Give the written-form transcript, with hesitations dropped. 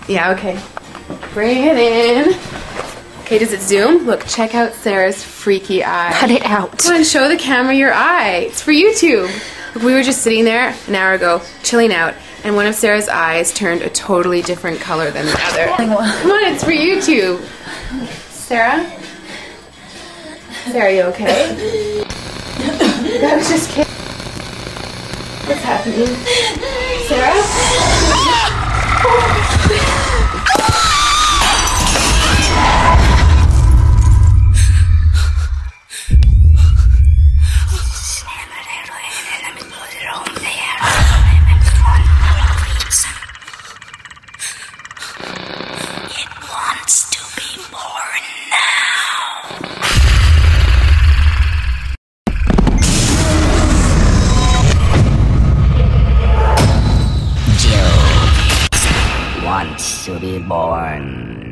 Yeah, okay. Bring it in. Okay, does it zoom? Look, check out Sarah's freaky eye. Cut it out. Come on, show the camera your eye. It's for YouTube. Look, we were just sitting there an hour ago, chilling out, and one of Sarah's eyes turned a totally different color than the other. Come on, it's for YouTube. Sarah? Sarah, you okay? I was just kidding. What's happening? Sarah? Wants to be born.